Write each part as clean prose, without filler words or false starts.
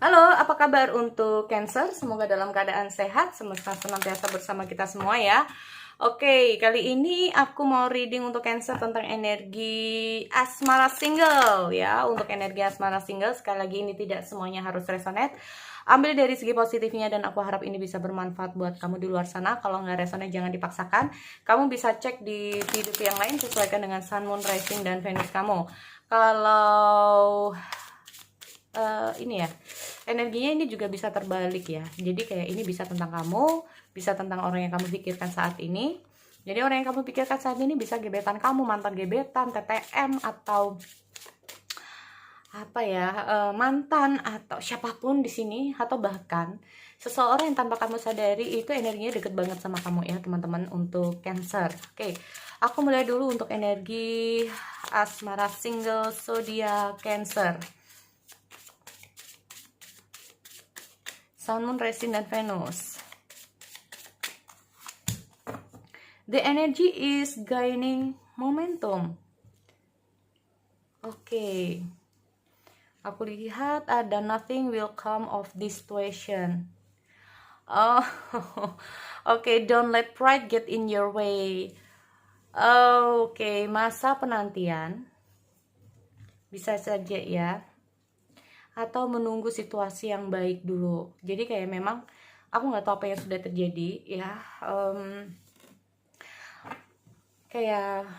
Halo, apa kabar untuk Cancer? Semoga dalam keadaan sehat, semesta senantiasa bersama kita semua ya. Oke, kali ini aku mau reading untuk Cancer tentang energi asmara single ya. Untuk energi asmara single, sekali lagi ini tidak semuanya harus resonate. Ambil dari segi positifnya dan aku harap ini bisa bermanfaat buat kamu di luar sana. Kalau nggak resonate jangan dipaksakan. Kamu bisa cek di video yang lain sesuaikan dengan Sun, Moon, Rising, dan Venus kamu. Kalau ini ya, energinya ini juga bisa terbalik ya. Jadi kayak ini bisa tentang kamu, bisa tentang orang yang kamu pikirkan saat ini. Jadi orang yang kamu pikirkan saat ini bisa gebetan kamu, mantan gebetan, TTM, atau apa ya, mantan atau siapapun di sini, atau bahkan seseorang yang tanpa kamu sadari itu energinya deket banget sama kamu ya teman-teman untuk Cancer. Oke, aku mulai dulu untuk energi asmara single zodiak Cancer. Sun, Moon, Rising, dan Venus. The energy is gaining momentum. Oke. Aku lihat ada nothing will come of this situation. Oh, oke, don't let pride get in your way. Oke, masa penantian bisa saja ya, atau menunggu situasi yang baik dulu. Jadi kayak memang aku nggak tahu apa yang sudah terjadi ya, kayak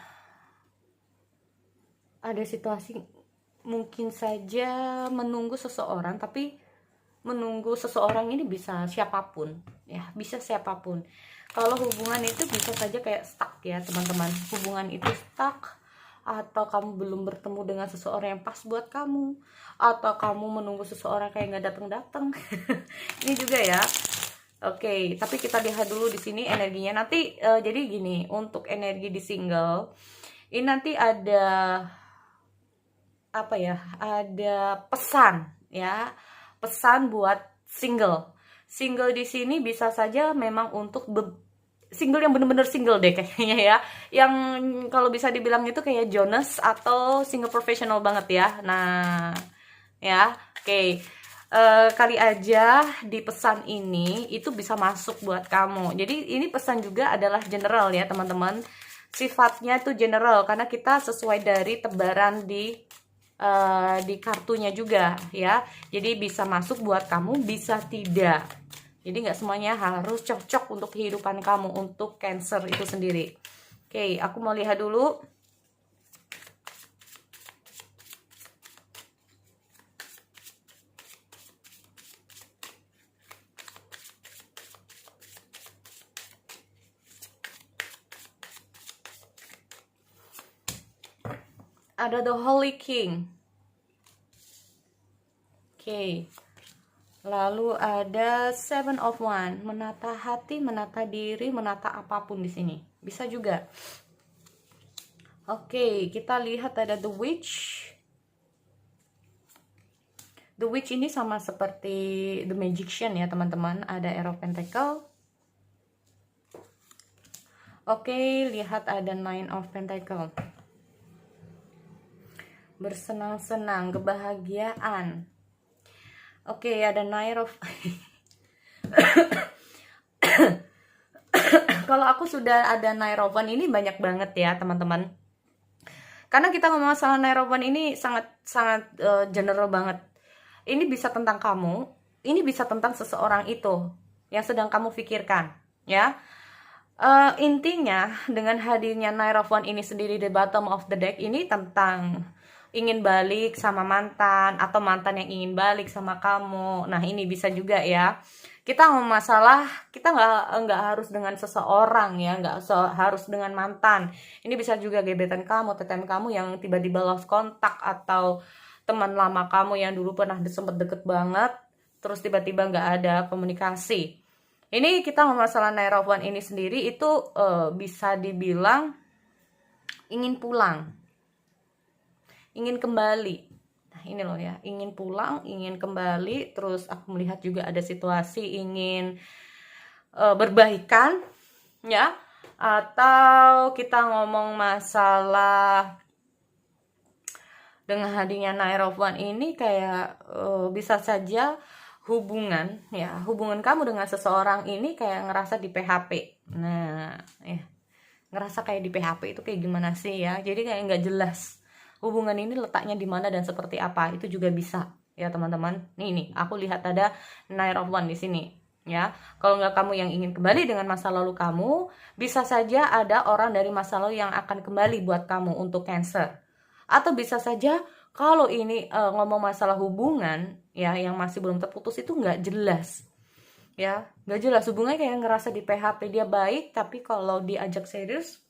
ada situasi mungkin saja menunggu seseorang, tapi menunggu seseorang ini bisa siapapun ya, bisa siapapun. Kalau hubungan itu bisa saja kayak stuck ya teman-teman, hubungan itu stuck, atau kamu belum bertemu dengan seseorang yang pas buat kamu, atau kamu menunggu seseorang kayak nggak datang-datang. Ini juga ya. Oke, tapi kita lihat dulu di sini energinya nanti. Jadi gini, untuk energi di single ini nanti ada apa ya? Ada pesan ya, pesan buat single. Single di sini bisa saja memang untuk single yang bener-bener single deh kayaknya ya, yang kalau bisa dibilang itu kayak Jonas atau single professional banget ya. Nah ya, oke. Kali aja di pesan ini itu bisa masuk buat kamu. Jadi ini pesan juga adalah general ya teman-teman, sifatnya tuh general karena kita sesuai dari tebaran di kartunya juga ya. Jadi bisa masuk buat kamu, bisa tidak. Jadi nggak semuanya harus cocok untuk kehidupan kamu, untuk Cancer itu sendiri. Oke, aku mau lihat dulu. Ada the Holy King. Oke. Lalu ada Seven of Wands, menata hati, menata diri, menata apapun di sini. Bisa juga. Oke, kita lihat ada The Witch. The Witch ini sama seperti The Magician ya teman-teman. Ada Ace of Pentacles. Oke, lihat ada Nine of Pentacles. Bersenang-senang, kebahagiaan. Oke, ada Nine of kalau aku sudah ada Nine of Wands ini banyak banget ya teman-teman. Karena kita ngomong masalah Nine of Wands ini sangat general banget. Ini bisa tentang kamu, ini bisa tentang seseorang itu yang sedang kamu pikirkan, ya. Intinya dengan hadirnya Nine of Wands ini sendiri di bottom of the deck ini tentang ingin balik sama mantan, atau mantan yang ingin balik sama kamu. Nah ini bisa juga ya. Kita ngomong masalah, kita nggak harus dengan seseorang ya, nggak harus dengan mantan. Ini bisa juga gebetan kamu, TTM kamu yang tiba-tiba lost kontak, atau teman lama kamu yang dulu pernah sempet deket banget, terus tiba-tiba nggak ada komunikasi. Ini kita ngomong masalah Nine of Wands ini sendiri itu bisa dibilang ingin pulang, ingin kembali. Nah ini loh ya, ingin pulang, ingin kembali. Terus aku melihat juga ada situasi ingin berbaikan ya, atau kita ngomong masalah dengan hadirnya Nine of Wands ini kayak bisa saja hubungan kamu dengan seseorang ini kayak ngerasa di PHP. Nah, ya, ngerasa kayak di PHP itu kayak gimana sih ya? Jadi kayak nggak jelas hubungan ini letaknya di mana dan seperti apa. Itu juga bisa ya teman-teman. Nih, aku lihat ada Nine of Wands di sini. Ya, kalau nggak kamu yang ingin kembali dengan masa lalu kamu, bisa saja ada orang dari masa lalu yang akan kembali buat kamu untuk Cancer. Atau bisa saja kalau ini ngomong masalah hubungan ya yang masih belum terputus itu nggak jelas. Ya, nggak jelas hubungannya, kayak ngerasa di PHP. Dia baik tapi kalau diajak serius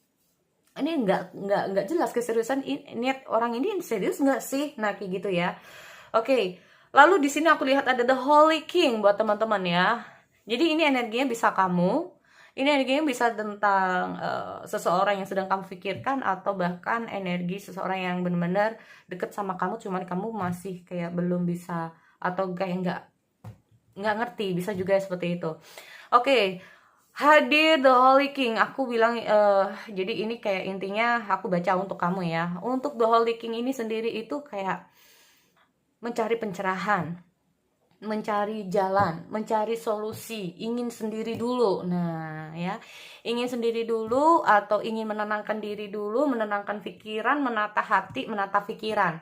ini nggak jelas keseriusan niat orang ini serius nggak sih. Nah, kayak gitu ya. Oke. Lalu di sini aku lihat ada the Holy King buat teman-teman ya. Jadi ini energinya bisa kamu, ini energinya bisa tentang seseorang yang sedang kamu pikirkan, atau bahkan energi seseorang yang benar-benar deket sama kamu, cuman kamu masih kayak belum bisa atau kayak nggak ngerti, bisa juga seperti itu. Oke, hadir the Holy King. Aku bilang jadi ini kayak intinya aku baca untuk kamu ya. Untuk the Holy King ini sendiri itu kayak mencari pencerahan, mencari jalan, mencari solusi, ingin sendiri dulu. Nah, ya, ingin sendiri dulu atau ingin menenangkan diri dulu, menenangkan pikiran, menata hati, menata pikiran.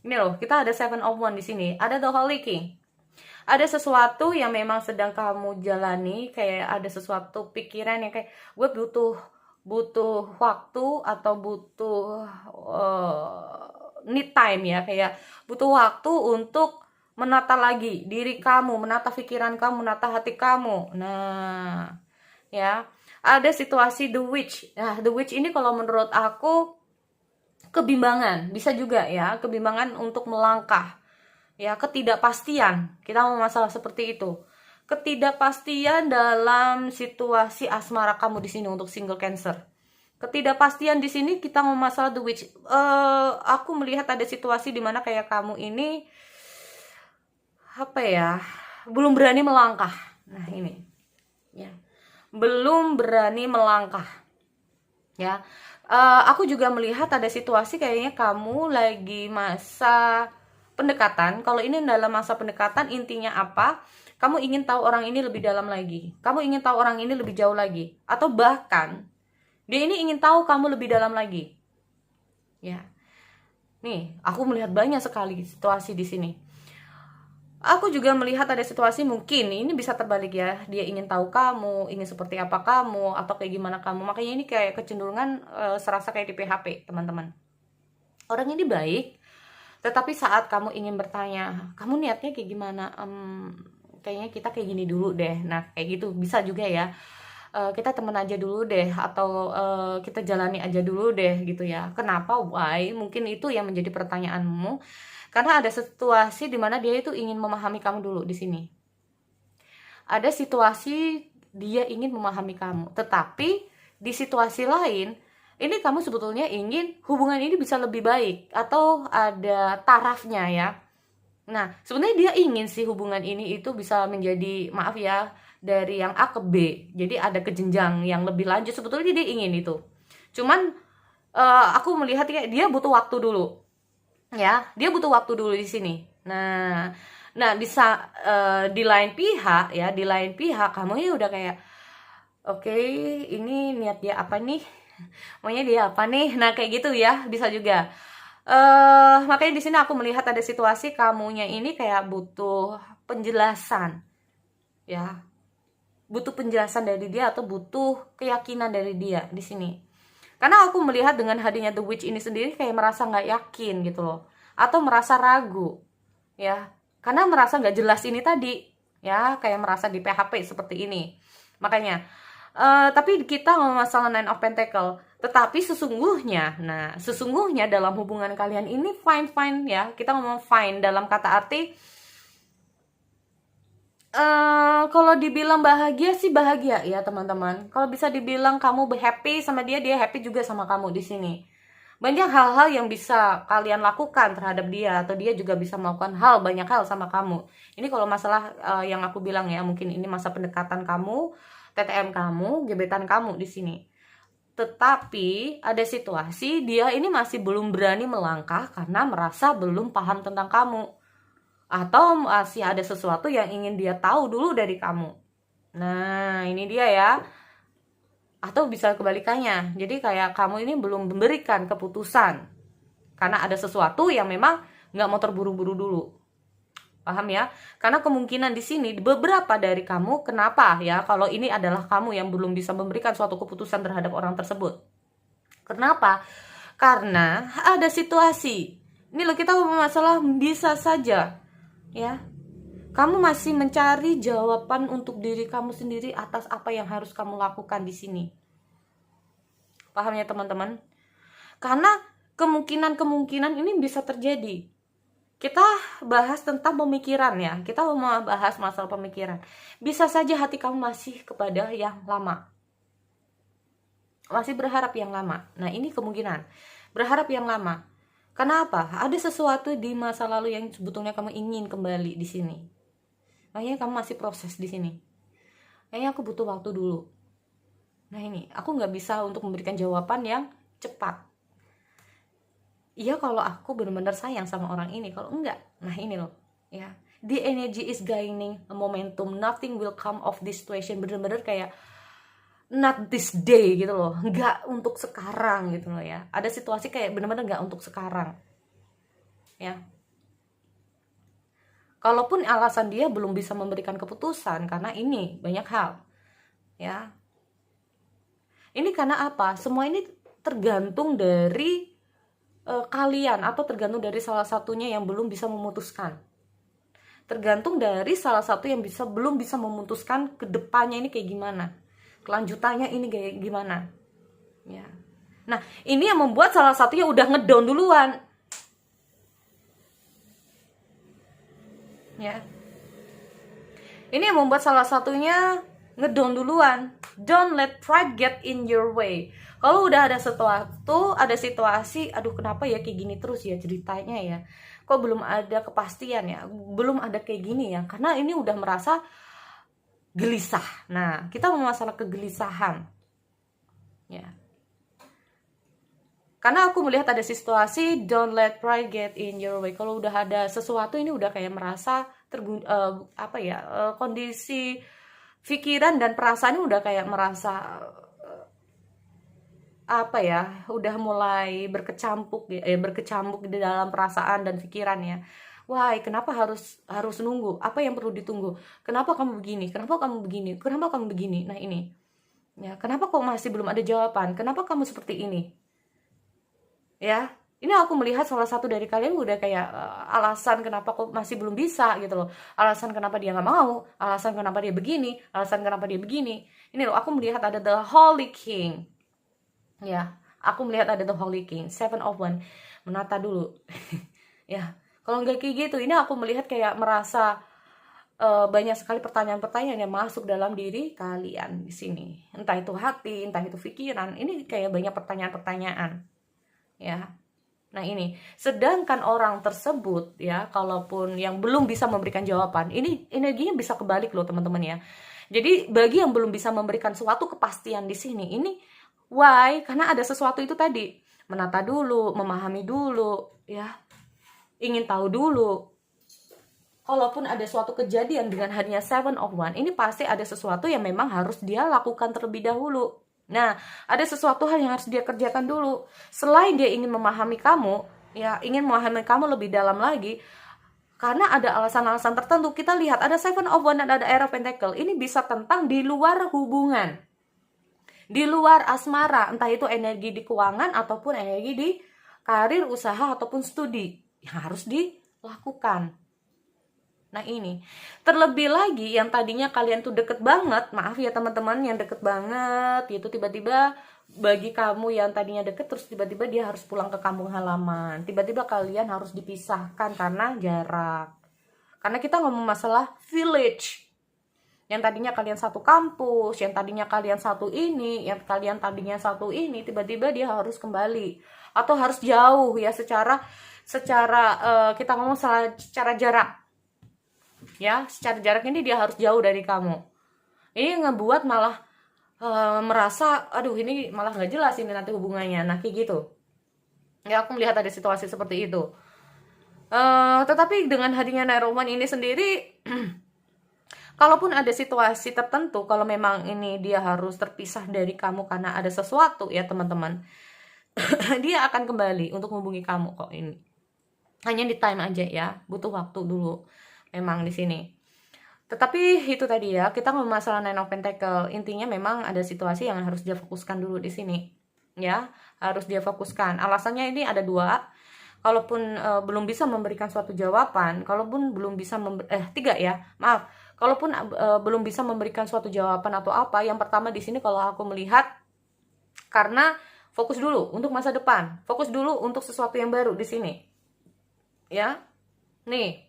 Ini loh, kita ada Seven of Wands di sini, ada the Holy King. Ada sesuatu yang memang sedang kamu jalani, kayak ada sesuatu pikiran yang kayak gue butuh waktu atau butuh need time ya, kayak butuh waktu untuk menata lagi diri kamu, menata pikiran kamu, menata hati kamu. Nah, ya, ada situasi the witch. Nah, the witch ini kalau menurut aku kebimbangan, bisa juga ya, kebimbangan untuk melangkah. Ya, ketidakpastian. Kita mau masalah seperti itu. Ketidakpastian dalam situasi asmara kamu di sini untuk single Cancer. Ketidakpastian di sini kita mau masalah the witch. Aku melihat ada situasi di mana kayak kamu ini apa ya, belum berani melangkah. Nah, ini ya, belum berani melangkah ya. Aku juga melihat ada situasi kayaknya kamu lagi masa pendekatan. Kalau ini dalam masa pendekatan, intinya apa? Kamu ingin tahu orang ini lebih dalam lagi, kamu ingin tahu orang ini lebih jauh lagi, atau bahkan dia ini ingin tahu kamu lebih dalam lagi ya. Nih, aku melihat banyak sekali situasi di sini. Aku juga melihat ada situasi mungkin ini bisa terbalik ya. Dia ingin tahu kamu, ingin seperti apa kamu, atau kayak gimana kamu. Makanya ini kayak kecenderungan serasa kayak di PHP, teman-teman. Orang ini baik, tetapi saat kamu ingin bertanya, kamu niatnya kayak gimana? Kayaknya kita kayak gini dulu deh. Nah, kayak gitu bisa juga ya. Kita temen aja dulu deh, atau kita jalani aja dulu deh gitu ya. Kenapa? Why? Mungkin itu yang menjadi pertanyaanmu. Karena ada situasi di mana dia itu ingin memahami kamu dulu di sini. Ada situasi dia ingin memahami kamu, tetapi di situasi lain, ini kamu sebetulnya ingin hubungan ini bisa lebih baik, atau ada tarafnya ya. Nah, sebenarnya dia ingin sih hubungan ini itu bisa menjadi, maaf ya, dari yang A ke B. Jadi ada kejenjang yang lebih lanjut, sebetulnya dia ingin itu. Cuman aku melihat kayak dia butuh waktu dulu. Ya, dia butuh waktu dulu di sini. Nah, bisa di lain pihak ya, di lain pihak kamu ya udah kayak oke, ini niat dia apa nih? Maunya dia apa nih? Nah, kayak gitu ya, bisa juga. Makanya di sini aku melihat ada situasi kamunya ini kayak butuh penjelasan. Ya. Butuh penjelasan dari dia atau butuh keyakinan dari dia di sini. Karena aku melihat dengan hadirnya the witch ini sendiri kayak merasa nggak yakin gitu loh, atau merasa ragu ya, karena merasa nggak jelas ini tadi ya, kayak merasa di PHP seperti ini. Makanya tapi kita ngomong masalah Nine of Pentacle, tetapi sesungguhnya dalam hubungan kalian ini fine ya. Kita ngomong fine dalam kata arti kalau dibilang bahagia sih bahagia ya teman-teman. Kalau bisa dibilang kamu happy sama dia, dia happy juga sama kamu di sini. Banyak hal-hal yang bisa kalian lakukan terhadap dia, atau dia juga bisa melakukan banyak hal sama kamu. Ini kalau masalah yang aku bilang ya, mungkin ini masa pendekatan kamu, TTM kamu, gebetan kamu di sini. Tetapi ada situasi dia ini masih belum berani melangkah karena merasa belum paham tentang kamu. Atau masih ada sesuatu yang ingin dia tahu dulu dari kamu. Nah, ini dia ya. Atau bisa kebalikannya. Jadi kayak kamu ini belum memberikan keputusan. Karena ada sesuatu yang memang nggak mau terburu-buru dulu. Paham ya? Karena kemungkinan di sini beberapa dari kamu, kenapa ya kalau ini adalah kamu yang belum bisa memberikan suatu keputusan terhadap orang tersebut. Kenapa? Karena ada situasi. Ini loh, kita masalah bisa saja ya. Kamu masih mencari jawaban untuk diri kamu sendiri atas apa yang harus kamu lakukan di sini. Paham ya teman-teman? Karena kemungkinan ini bisa terjadi. Kita bahas tentang pemikiran ya. Kita mau bahas masalah pemikiran. Bisa saja hati kamu masih kepada yang lama. Masih berharap yang lama. Nah, ini kemungkinan. Berharap yang lama. Kenapa? Ada sesuatu di masa lalu yang sebetulnya kamu ingin kembali di sini. Makanya kamu masih proses di sini. Kayaknya aku butuh waktu dulu. Nah, ini. Aku nggak bisa untuk memberikan jawaban yang cepat. Iya kalau aku benar-benar sayang sama orang ini, kalau enggak, nah ini loh ya, the energy is gaining a momentum, nothing will come of this situation, benar-benar kayak not this day gitu loh, enggak untuk sekarang gitu loh ya. Ada situasi kayak benar-benar enggak untuk sekarang ya. Kalaupun alasan dia belum bisa memberikan keputusan karena ini banyak hal ya. Ini karena apa? Semua ini tergantung dari kalian, atau tergantung dari salah satunya yang belum bisa memutuskan. Tergantung dari salah satu yang belum bisa memutuskan ke depannya ini kayak gimana, kelanjutannya ini kayak gimana ya. Nah, ini yang membuat salah satunya udah ngedown duluan ya. Ini yang membuat salah satunya ngedown duluan. Don't let pride get in your way. Kalau udah ada sesuatu, ada situasi, aduh kenapa ya kayak gini terus ya ceritanya ya, kok belum ada kepastian ya, belum ada kayak gini ya, karena ini udah merasa gelisah. Nah, kita mau masalah kegelisahan ya. Karena aku melihat ada situasi, don't let pride get in your way. Kalau udah ada sesuatu ini udah kayak merasa kondisi pikiran dan perasaan ini udah kayak merasa udah mulai berkecamuk di dalam perasaan dan pikirannya. Wah, kenapa harus nunggu? Apa yang perlu ditunggu? Kenapa kamu begini? Kenapa kamu begini? Kenapa kamu begini? Nah, ini. Ya, kenapa kok masih belum ada jawaban? Kenapa kamu seperti ini? Ya, ini aku melihat salah satu dari kalian udah kayak alasan kenapa kok masih belum bisa gitu loh. Alasan kenapa dia nggak mau, alasan kenapa dia begini, alasan kenapa dia begini. Ini loh, aku melihat ada the Holy King. Ya, aku melihat ada the Holy King, 7 of Wands, menata dulu. Ya, kalau nggak kayak gitu, ini aku melihat kayak merasa banyak sekali pertanyaan-pertanyaan yang masuk dalam diri kalian di sini. Entah itu hati, entah itu pikiran. Ini kayak banyak pertanyaan-pertanyaan. Ya. Nah, ini. Sedangkan orang tersebut ya, kalaupun yang belum bisa memberikan jawaban, ini energinya bisa kebalik loh, teman-teman ya. Jadi, bagi yang belum bisa memberikan suatu kepastian di sini, ini why? Karena ada sesuatu itu tadi. Menata dulu, memahami dulu, ya. Ingin tahu dulu. Kalaupun ada suatu kejadian dengan hanya 7 of Wands, ini pasti ada sesuatu yang memang harus dia lakukan terlebih dahulu. Nah, ada sesuatu hal yang harus dia kerjakan dulu. Selain dia ingin memahami kamu, ya, ingin memahami kamu lebih dalam lagi, karena ada alasan-alasan tertentu. Kita lihat ada 7 of Wands dan ada Ace of Pentacles. Ini bisa tentang di luar hubungan. Di luar asmara, entah itu energi di keuangan ataupun energi di karir, usaha ataupun studi yang harus dilakukan. Nah, ini terlebih lagi yang tadinya kalian tuh deket banget, maaf ya teman-teman, yang deket banget gitu, tiba-tiba bagi kamu yang tadinya deket terus tiba-tiba dia harus pulang ke kampung halaman, tiba-tiba kalian harus dipisahkan karena jarak. Karena kita ngomong masalah village. Yang tadinya kalian satu kampus, yang tadinya kalian satu ini, yang kalian tadinya satu ini, tiba-tiba dia harus kembali atau harus jauh ya, secara kita ngomong secara jarak. Ya, secara jarak ini dia harus jauh dari kamu. Ini ngebuat malah merasa aduh ini malah nggak jelas ini nanti hubungannya, nah kayak gitu ya. Aku melihat ada situasi seperti itu. Tetapi dengan hadirnya Nairoman ini sendiri, kalaupun ada situasi tertentu, kalau memang ini dia harus terpisah dari kamu karena ada sesuatu ya teman-teman, dia akan kembali untuk menghubungi kamu kok ini. Hanya di time aja ya, butuh waktu dulu memang di sini. Tetapi itu tadi ya, kita ngomong masalah Nine of Pentacle. Intinya memang ada situasi yang harus dia fokuskan dulu di sini. Ya, harus dia fokuskan. Alasannya ini ada dua. Kalaupun belum bisa memberikan suatu jawaban, kalaupun belum bisa tiga ya, maaf. Kalaupun belum bisa memberikan suatu jawaban atau apa, yang pertama di sini kalau aku melihat karena fokus dulu untuk masa depan, fokus dulu untuk sesuatu yang baru di sini. Ya. Nih.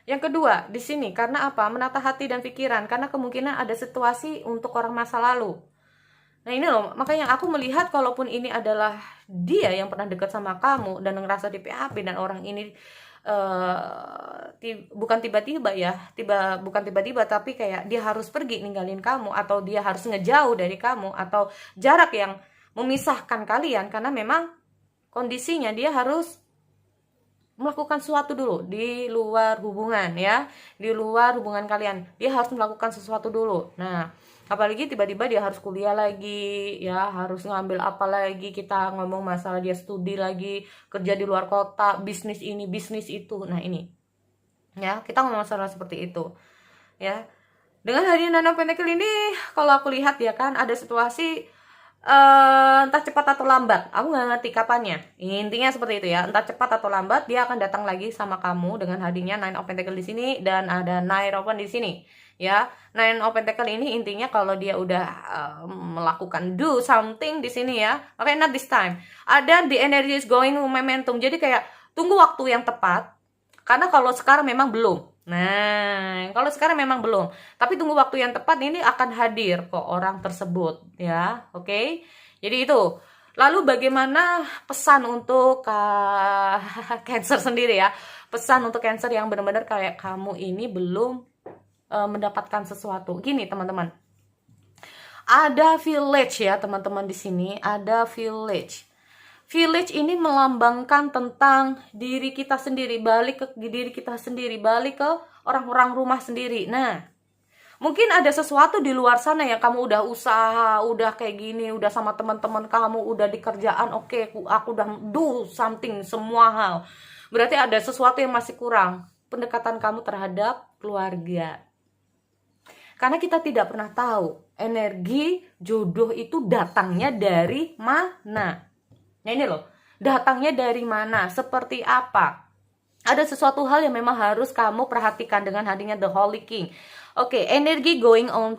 Yang kedua, di sini karena apa? Menata hati dan pikiran, karena kemungkinan ada situasi untuk orang masa lalu. Nah ini loh, makanya aku melihat kalaupun ini adalah dia yang pernah dekat sama kamu dan ngerasa di PHP, dan orang ini bukan tiba-tiba ya, bukan tiba-tiba, tapi kayak dia harus pergi ninggalin kamu, atau dia harus ngejauh dari kamu, atau jarak yang memisahkan kalian, karena memang kondisinya dia harus melakukan sesuatu dulu di luar hubungan ya, di luar hubungan kalian. Dia harus melakukan sesuatu dulu. Nah, apalagi tiba-tiba dia harus kuliah lagi ya, harus ngambil apa lagi, kita ngomong masalah dia studi lagi, kerja di luar kota, bisnis ini, bisnis itu. Nah, ini. Ya, kita ngomong masalah seperti itu. Ya. Dengan hadirnya Nine of Pentacle ini, kalau aku lihat ya kan, ada situasi entah cepat atau lambat, aku nggak ngerti kapannya. Intinya seperti itu ya, entah cepat atau lambat dia akan datang lagi sama kamu dengan hadirnya Nine of Pentacle di sini dan ada Nine of Wands di sini. Ya, Nine of Pentacle ini intinya kalau dia udah melakukan do something di sini ya, okay, not this time. Ada the energy is going momentum. Jadi kayak tunggu waktu yang tepat. Karena kalau sekarang memang belum. Nah, kalau sekarang memang belum, tapi tunggu waktu yang tepat, ini akan hadir kok orang tersebut ya. Oke. Jadi itu. Lalu bagaimana pesan untuk Cancer sendiri ya? Pesan untuk Cancer yang benar-benar kayak kamu ini belum mendapatkan sesuatu. Gini, teman-teman. Ada village ya, teman-teman, di sini ada village. Village ini melambangkan tentang diri kita sendiri, balik ke diri kita sendiri, balik ke orang-orang rumah sendiri. Nah, mungkin ada sesuatu di luar sana yang kamu udah usaha, udah kayak gini, udah sama teman-teman kamu, udah di kerjaan, oke, aku udah do something, semua hal. Berarti ada sesuatu yang masih kurang, pendekatan kamu terhadap keluarga. Karena kita tidak pernah tahu energi jodoh itu datangnya dari mana. Nah ini loh, datangnya dari mana, seperti apa. Ada sesuatu hal yang memang harus kamu perhatikan dengan hadirnya The Holy King. Oke, energi going on,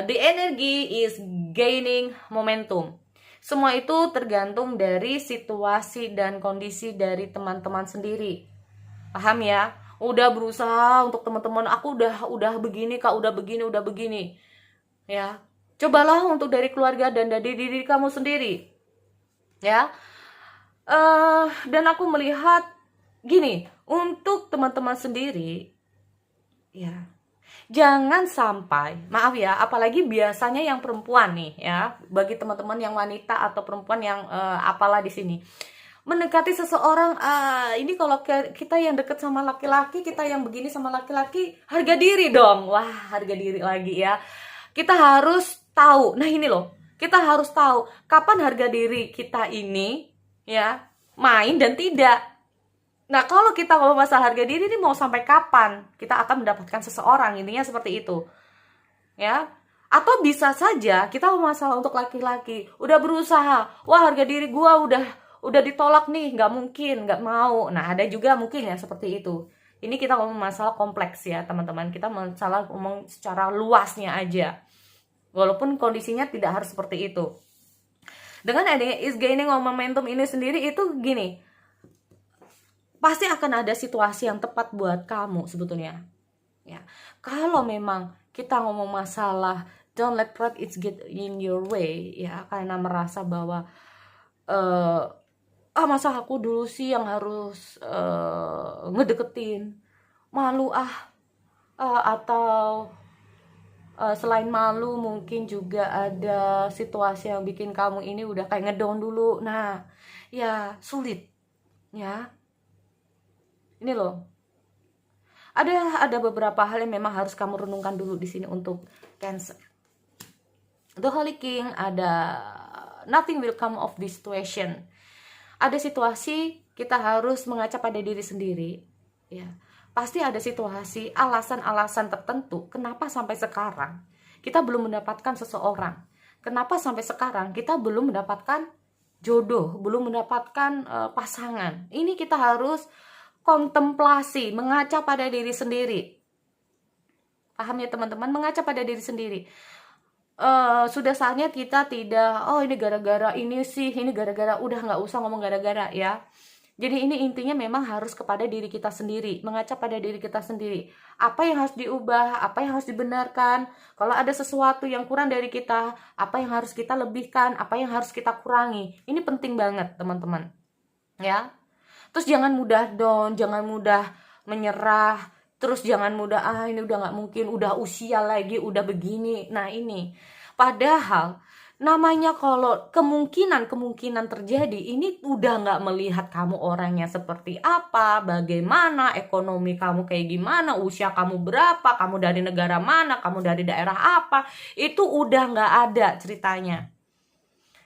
the energy is gaining momentum. Semua itu tergantung dari situasi dan kondisi dari teman-teman sendiri. Paham ya? Udah berusaha untuk teman-teman, aku udah begini Kak, udah begini. Ya. Cobalah untuk dari keluarga dan dari diri kamu sendiri. Ya. Dan aku melihat gini, untuk teman-teman sendiri ya, jangan sampai, maaf ya, apalagi biasanya yang perempuan nih ya, bagi teman-teman yang wanita atau perempuan yang apalah di sini, mendekati seseorang, ini kalau kita yang deket sama laki-laki, kita yang begini sama laki-laki, harga diri dong. Wah, harga diri lagi ya. Kita harus tahu. Nah ini loh, kita harus tahu kapan harga diri kita ini ya main dan tidak. Nah kalau kita ngomong masalah harga diri ini, mau sampai kapan kita akan mendapatkan seseorang, intinya seperti itu ya. Atau bisa saja kita ngomong masalah untuk laki-laki, udah berusaha, wah harga diri gua udah ditolak nih, nggak mungkin, nggak mau. Nah ada juga mungkin ya seperti itu. Ini kita ngomong masalah kompleks ya teman-teman, kita masalah ngomong secara luasnya aja, walaupun kondisinya tidak harus seperti itu. Dengan adanya is gaining momentum ini sendiri, itu gini, pasti akan ada situasi yang tepat buat kamu sebetulnya ya. Kalau memang kita ngomong masalah don't let pride it get in your way ya, karena merasa bahwa masa aku dulu sih yang harus ngedeketin, malu atau Selain malu, mungkin juga ada situasi yang bikin kamu ini udah kayak ngedown dulu. Nah, ya sulit ya. Ini loh, ada beberapa hal yang memang harus kamu renungkan dulu di sini untuk Cancer. The Holy King, ada nothing will come of this situation. Ada situasi kita harus mengaca pada diri sendiri, ya. Pasti ada situasi, alasan-alasan tertentu kenapa sampai sekarang kita belum mendapatkan seseorang. Kenapa sampai sekarang kita belum mendapatkan jodoh, belum mendapatkan pasangan. Ini kita harus kontemplasi, mengaca pada diri sendiri. Paham ya teman-teman? Mengaca pada diri sendiri. Sudah saatnya kita tidak, oh ini gara-gara ini sih, ini gara-gara, udah nggak usah ngomong gara-gara ya. Jadi ini intinya memang harus kepada diri kita sendiri, mengaca pada diri kita sendiri. Apa yang harus diubah, apa yang harus dibenarkan. Kalau ada sesuatu yang kurang dari kita, apa yang harus kita lebihkan, apa yang harus kita kurangi. Ini penting banget teman-teman. Ya. Terus jangan mudah down, jangan mudah menyerah. Terus jangan mudah, ini udah nggak mungkin, udah usia lagi, udah begini. Nah ini, padahal namanya kalau kemungkinan terjadi, ini udah nggak melihat kamu orangnya seperti apa, bagaimana, ekonomi kamu kayak gimana, usia kamu berapa, kamu dari negara mana, kamu dari daerah apa, itu udah nggak ada ceritanya.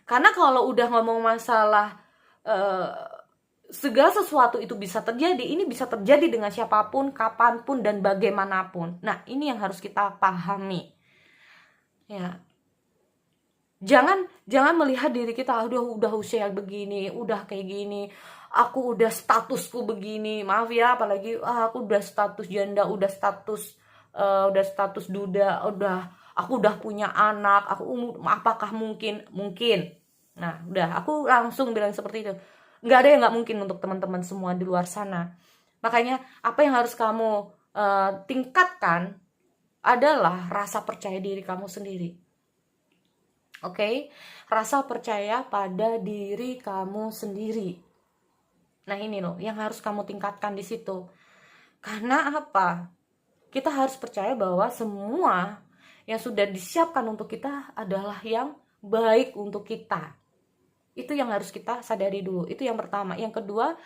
Karena kalau udah ngomong masalah segala sesuatu itu bisa terjadi, ini bisa terjadi dengan siapapun, kapanpun, dan bagaimanapun. Nah ini yang harus kita pahami ya. Jangan melihat diri kita, udah usia begini, udah kayak gini, aku udah statusku begini. Maaf ya, apalagi aku udah status janda, udah status duda, aku udah punya anak, apakah mungkin? Nah, udah aku langsung bilang seperti itu. Nggak ada yang nggak mungkin untuk teman-teman semua di luar sana. Makanya apa yang harus kamu tingkatkan adalah rasa percaya diri kamu sendiri. Oke, rasa percaya pada diri kamu sendiri. Nah ini loh yang harus kamu tingkatkan di situ. Karena apa? Kita harus percaya bahwa semua yang sudah disiapkan untuk kita adalah yang baik untuk kita. Itu yang harus kita sadari dulu. Itu yang pertama. Yang kedua,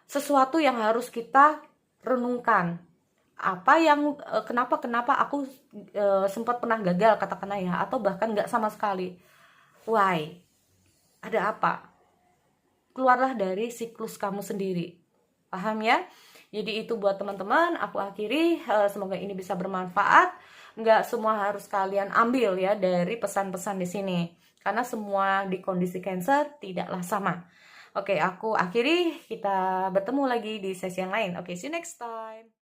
sesuatu yang harus kita renungkan. Apa yang kenapa aku sempat pernah gagal katakanlah ya, atau bahkan nggak sama sekali. Why? Ada apa? Keluarlah dari siklus kamu sendiri. Paham ya? Jadi itu buat teman-teman, aku akhiri. Semoga ini bisa bermanfaat. Nggak semua harus kalian ambil ya dari pesan-pesan di sini, karena semua di kondisi Cancer tidaklah sama. Oke, aku akhiri. Kita bertemu lagi di sesi yang lain. Oke, see you next time.